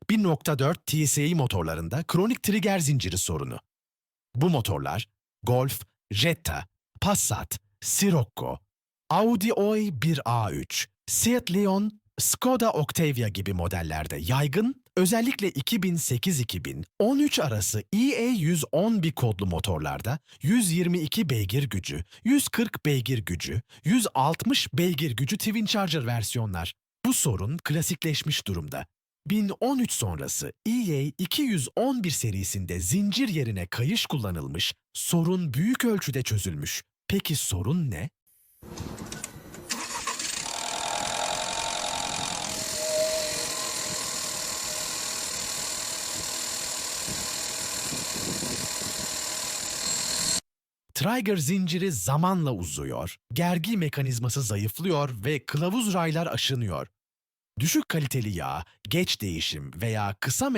1.4 TSI motorlarında kronik trigger zinciri sorunu. Bu motorlar Golf, Jetta, Passat, Scirocco, Audi A1 A3, Seat Leon, Skoda Octavia gibi modellerde yaygın, özellikle 2008-2013 arası EA111 kodlu motorlarda 122 beygir gücü, 140 beygir gücü, 160 beygir gücü Twin Charger versiyonlar. Bu sorun klasikleşmiş durumda. 1013 sonrası EA211 serisinde zincir yerine kayış kullanılmış, sorun büyük ölçüde çözülmüş. Peki sorun ne? Trigger zinciri zamanla uzuyor, gergi mekanizması zayıflıyor ve kılavuz raylar aşınıyor. Düşük kaliteli yağ, geç değişim veya kısa